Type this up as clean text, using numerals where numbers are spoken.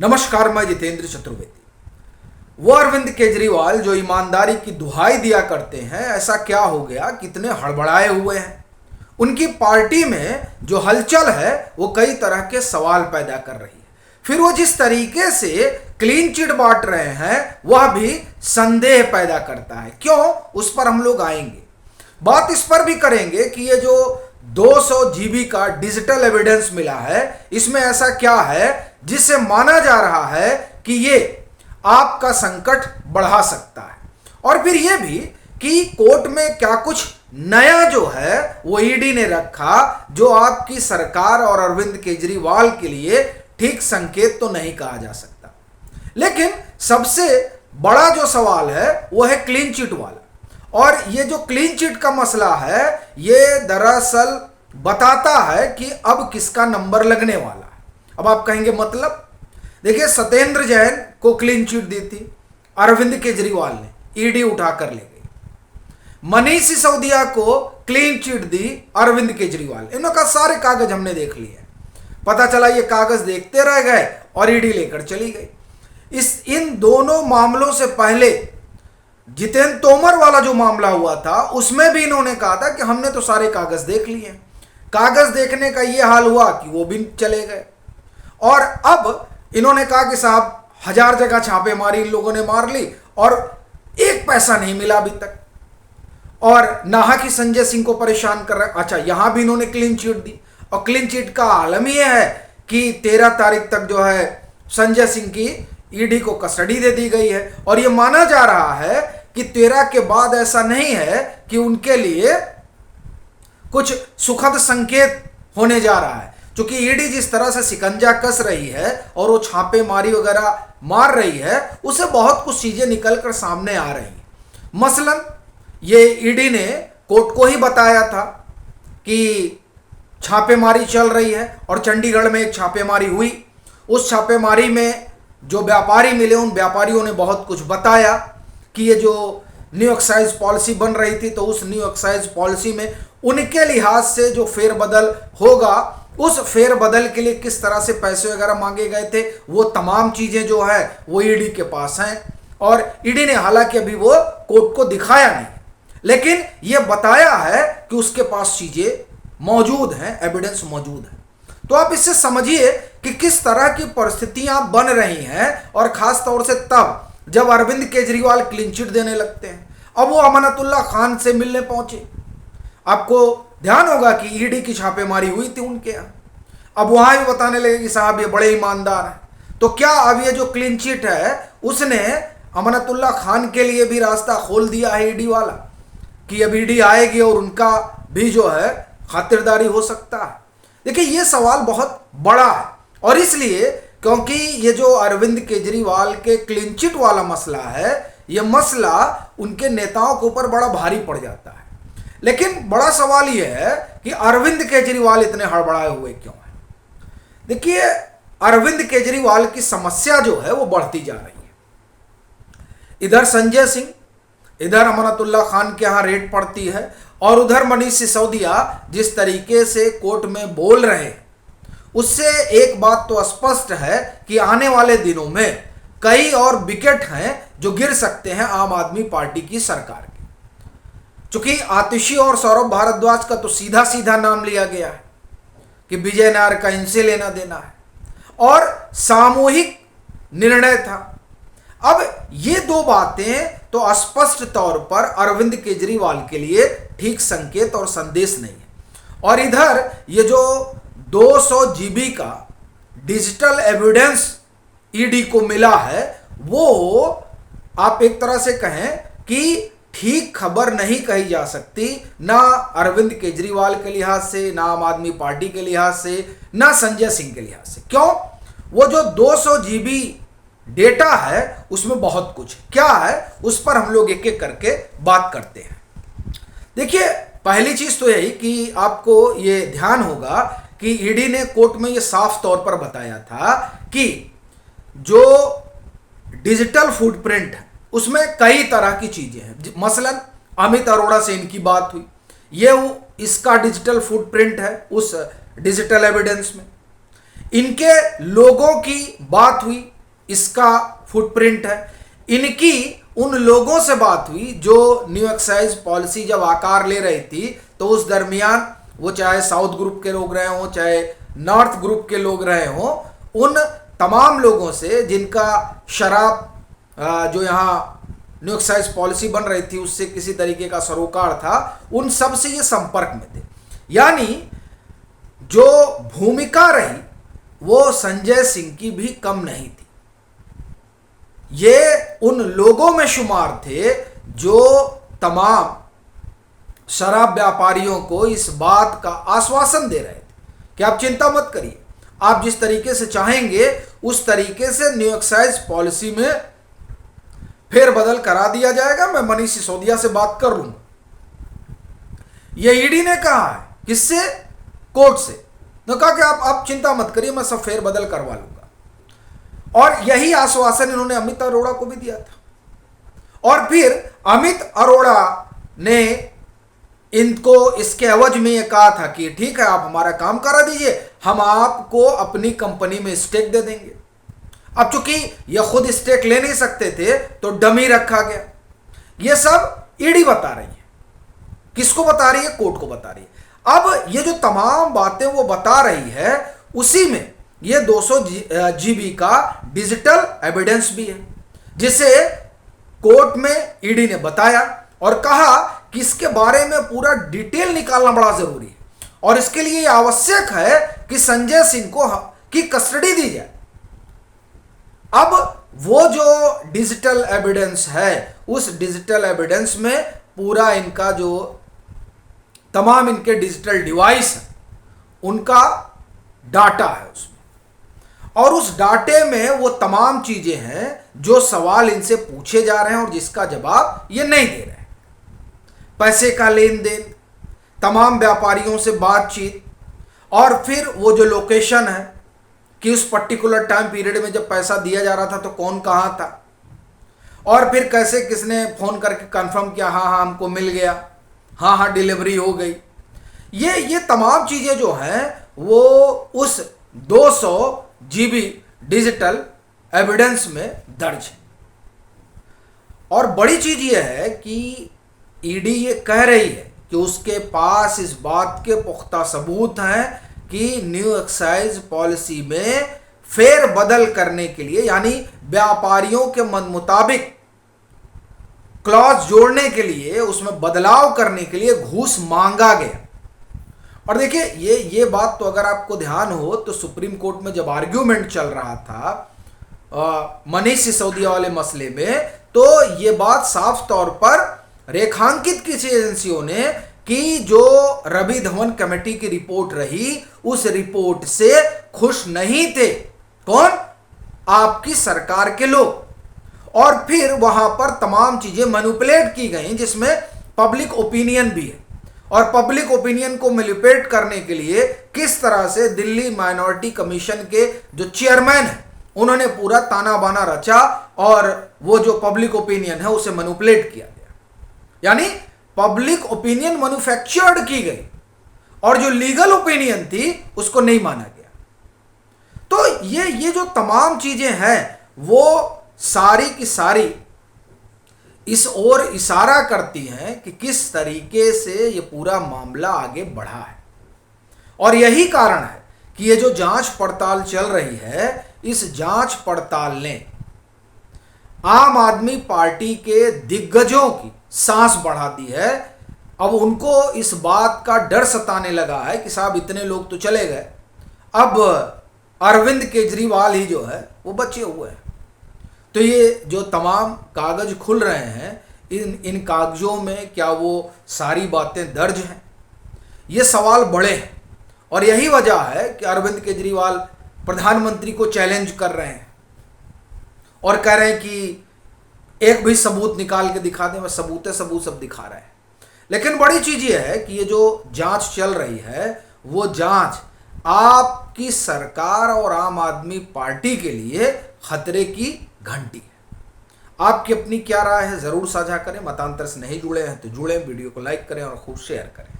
नमस्कार, मैं जितेंद्र चतुर्वेदी। वो अरविंद केजरीवाल जो ईमानदारी की दुहाई दिया करते हैं, ऐसा क्या हो गया, कितने हड़बड़ाए हुए हैं। उनकी पार्टी में जो हलचल है वो कई तरह के सवाल पैदा कर रही है। फिर वो जिस तरीके से क्लीन चिट बांट रहे हैं वह भी संदेह पैदा करता है। क्यों, उस पर हम लोग आएंगे। बात इस पर भी करेंगे कि ये जो 200 जीबी का डिजिटल एविडेंस मिला है, इसमें ऐसा क्या है जिससे माना जा रहा है कि ये आपका संकट बढ़ा सकता है। और फिर ये भी कि कोर्ट में क्या कुछ नया जो है वो ईडी ने रखा, जो आपकी सरकार और अरविंद केजरीवाल के लिए ठीक संकेत तो नहीं कहा जा सकता। लेकिन सबसे बड़ा जो सवाल है वो है क्लीन चिट वाला। और ये जो क्लीन चिट का मसला है, ये दरअसल बताता है कि अब किसका नंबर लगने वाला है। अब आप कहेंगे मतलब, देखिए, सत्येंद्र जैन को क्लीन चिट दी थी अरविंद केजरीवाल ने, ईडी उठा कर ले गई। मनीष सिसोदिया को क्लीन चिट दी अरविंद केजरीवाल। इनका सारे कागज हमने देख लिए। पता चला ये कागज देखते रह गए और ईडी लेकर चली गई। इन दोनों मामलों से पहले जितेंद्र तोमर वाला जो मामला हुआ था, उसमें भी इन्होंने कहा था कि हमने तो सारे कागज देख लिए। कागज देखने का ये हाल हुआ कि वो भी चले गए। और अब इन्होंने कहा कि साहब 1000 जगह छापेमारी इन लोगों ने मार ली और एक पैसा नहीं मिला अभी तक। और नाहक ही संजय सिंह को परेशान कर रहे। अच्छा, यहां भी इन्होंने क्लीन चिट दी। और क्लीन चिट का आलम यह है कि 13 तारीख तक जो है संजय सिंह की ईडी को कस्टडी दे दी गई है। और यह माना जा रहा है कि 13 के बाद ऐसा नहीं है कि उनके लिए कुछ सुखद संकेत होने जा रहा है। क्योंकि ईडी जिस तरह से शिकंजा कस रही है और वो छापेमारी वगैरह मार रही है, उससे बहुत कुछ चीजें निकलकर सामने आ रही हैं। मसलन ये ईडी ने कोर्ट को ही बताया था कि छापेमारी चल रही है और चंडीगढ़ में एक छापेमारी हुई। उस छापेमारी में जो व्यापारी मिले, उन व्यापारियों ने बहुत कुछ बताया कि ये जो न्यू एक्साइज पॉलिसी बन रही थी, तो उस न्यू एक्साइज पॉलिसी में उनके लिहाज से जो फेरबदल होगा, उस फेरबदल के लिए किस तरह से पैसे वगैरह मांगे गए थे, वो तमाम चीजें जो है वो ईडी के पास हैं। और ईडी ने हालांकि अभी वो कोर्ट को दिखाया नहीं, लेकिन ये बताया है कि उसके पास चीजें मौजूद हैं, एविडेंस मौजूद है। तो आप इससे समझिए कि किस तरह की परिस्थितियां बन रही हैं। और खास तौर से तब जब अरविंद केजरीवाल क्लीन चिट देने लगते हैं। अब वो अमानतुल्लाह खान से मिलने पहुंचे। आपको ध्यान होगा कि ईडी की छापेमारी हुई थी उनके यहाँ। अब वहां भी बताने लगे कि साहब ये बड़े ईमानदार हैं। तो क्या अब ये जो क्लीन चिट है उसने अमानतुल्लाह खान के लिए भी रास्ता खोल दिया है ईडी वाला, कि अब ईडी आएगी और उनका भी जो है खातिरदारी हो सकता है। देखिए, ये सवाल बहुत बड़ा है। और इसलिए क्योंकि ये जो अरविंद केजरीवाल के क्लीन चिट वाला मसला है, ये मसला उनके नेताओं के ऊपर बड़ा भारी पड़ जाता है। लेकिन बड़ा सवाल यह है कि अरविंद केजरीवाल इतने हड़बड़ाए हुए क्यों हैं। देखिए, अरविंद केजरीवाल की समस्या जो है वो बढ़ती जा रही है। इधर संजय सिंह, इधर अमानतुल्लाह खान के यहां रेड पड़ती है, और उधर मनीष सिसोदिया जिस तरीके से कोर्ट में बोल रहे हैं, उससे एक बात तो स्पष्ट है कि आने वाले दिनों में कई और विकेट हैं जो गिर सकते हैं आम आदमी पार्टी की सरकार के। चूंकि आतिशी और सौरभ भारद्वाज का तो सीधा सीधा नाम लिया गया है कि विजय नायर का इनसे लेना देना है, और सामूहिक निर्णय था। अब ये दो बातें तो स्पष्ट तौर पर अरविंद केजरीवाल के लिए ठीक संकेत और संदेश नहीं है। और इधर ये जो 200 जीबी का डिजिटल एविडेंस ईडी को मिला है, वो आप एक तरह से कहें कि ठीक खबर नहीं कही जा सकती, ना अरविंद केजरीवाल के लिहाज से, ना आम आदमी पार्टी के लिहाज से, ना संजय सिंह के लिहाज से। क्यों? वो जो 200 जीबी डेटा है उसमें बहुत कुछ क्या है, उस पर हम लोग एक एक करके बात करते हैं। देखिए, पहली चीज तो यही कि आपको ये ध्यान होगा कि ईडी ने कोर्ट में ये साफ तौर पर बताया था कि जो डिजिटल फुटप्रिंट है उसमें कई तरह की चीजें हैं। मसलन अमित अरोड़ा से इनकी बात हुई, ये इसका डिजिटल फुटप्रिंट है उस डिजिटल एविडेंस में। इनके लोगों की बात हुई, इसका फुटप्रिंट है। इनकी उन लोगों से बात हुई जो न्यू एक्साइज पॉलिसी जब आकार ले रही थी, तो उस दरमियान वो चाहे साउथ ग्रुप के लोग रहे हों, चाहे नॉर्थ ग्रुप के लोग रहे हों, उन तमाम लोगों से जिनका शराब जो यहाँ न्यू एक्साइज पॉलिसी बन रही थी उससे किसी तरीके का सरोकार था, उन सब से ये संपर्क में थे। यानी जो भूमिका रही वो संजय सिंह की भी कम नहीं थी। ये उन लोगों में शुमार थे जो तमाम शराब व्यापारियों को इस बात का आश्वासन दे रहे थे कि आप चिंता मत करिए, आप जिस तरीके से चाहेंगे उस तरीके से न्यू एक्साइज पॉलिसी में फेरबदल करा दिया जाएगा। मैं मनीष सिसोदिया से बात कर लूंगा। यह ईडी ने कहा है, किससे? कोर्ट से। तो कहा कि आप चिंता मत करिए, मैं सब फेरबदल करवा लूंगा। और यही आश्वासन इन्होंने अमित अरोड़ा को भी दिया था। और फिर अमित अरोड़ा ने इनको इसके एवज में यह कहा था कि ठीक है, आप हमारा काम करा दीजिए, हम आपको अपनी कंपनी में स्टेक दे देंगे। अब चूंकि यह खुद स्टेक ले नहीं सकते थे तो डमी रखा गया। यह सब ईडी बता रही है। किसको बता रही है? कोर्ट को बता रही है। अब ये जो तमाम बातें वो बता रही है, उसी में ये 200 GB का डिजिटल एविडेंस भी है, जिसे कोर्ट में ईडी ने बताया और कहा कि इसके बारे में पूरा डिटेल निकालना बड़ा जरूरी है और इसके लिए आवश्यक है कि संजय सिंह को की कस्टडी दी जाए। अब वो जो डिजिटल एविडेंस है, उस डिजिटल एविडेंस में पूरा इनका जो तमाम इनके डिजिटल डिवाइस है उनका डाटा है उसमें, और उस डाटे में वो तमाम चीजें हैं जो सवाल इनसे पूछे जा रहे हैं और जिसका जवाब ये नहीं दे रहे हैं। पैसे का लेन देन, तमाम व्यापारियों से बातचीत, और फिर वो जो लोकेशन है कि उस पर्टिकुलर टाइम पीरियड में जब पैसा दिया जा रहा था तो कौन कहाँ था, और फिर कैसे किसने फोन करके कंफर्म किया, हाँ हाँ हमको मिल गया, हाँ हाँ डिलीवरी हो गई। ये तमाम चीजें जो हैं वो उस 200 GB डिजिटल एविडेंस में दर्ज है। और बड़ी चीज ये है कि ईडी ये कह रही है कि उसके पास इस बात के पुख्ता सबूत हैं कि न्यू एक्साइज पॉलिसी में फेरबदल करने के लिए, यानी व्यापारियों के मन मुताबिक क्लॉज जोड़ने के लिए, उसमें बदलाव करने के लिए घूस मांगा गया। और देखिए ये बात तो अगर आपको ध्यान हो तो सुप्रीम कोर्ट में जब आर्ग्यूमेंट चल रहा था मनीष सिसोदिया वाले मसले में, तो ये बात साफ तौर पर रेखांकित किसी एजेंसियों ने कि जो रवि धवन कमेटी की रिपोर्ट रही, उस रिपोर्ट से खुश नहीं थे। कौन? आपकी सरकार के लोग। और फिर वहां पर तमाम चीजें मैनिपुलेट की गई, जिसमें पब्लिक ओपिनियन भी है। और पब्लिक ओपिनियन को मैनिपुलेट करने के लिए किस तरह से दिल्ली माइनॉरिटी कमीशन के जो चेयरमैन है उन्होंने पूरा ताना बाना रचा और वो जो पब्लिक ओपिनियन है उसे मैनिपुलेट किया गया। यानी पब्लिक ओपिनियन मैन्युफैक्चर्ड की गई और जो लीगल ओपिनियन थी उसको नहीं माना गया। तो ये जो तमाम चीजें हैं वो सारी की सारी इस ओर इशारा करती हैं कि किस तरीके से ये पूरा मामला आगे बढ़ा है। और यही कारण है कि ये जो जांच पड़ताल चल रही है, इस जांच पड़ताल ने आम आदमी पार्टी के दिग्गजों की सांस बढ़ा दी है। अब उनको इस बात का डर सताने लगा है कि साहब इतने लोग तो चले गए, अब अरविंद केजरीवाल ही जो है वो बचे हुए हैं। तो ये जो तमाम कागज खुल रहे हैं, इन कागजों में क्या वो सारी बातें दर्ज हैं? ये सवाल बड़े हैं। और यही वजह है कि अरविंद केजरीवाल प्रधानमंत्री को चैलेंज कर रहे हैं और कह रहे हैं कि एक भी सबूत निकाल के दिखा दें। वह सबूत सब दिखा रहे हैं। लेकिन बड़ी चीज ये है कि ये जो जांच चल रही है वो जांच आपकी सरकार और आम आदमी पार्टी के लिए खतरे की घंटी है। आपकी अपनी क्या राय है जरूर साझा करें। मतांतर से नहीं जुड़े हैं तो जुड़े, वीडियो को लाइक करें और खूब शेयर करें।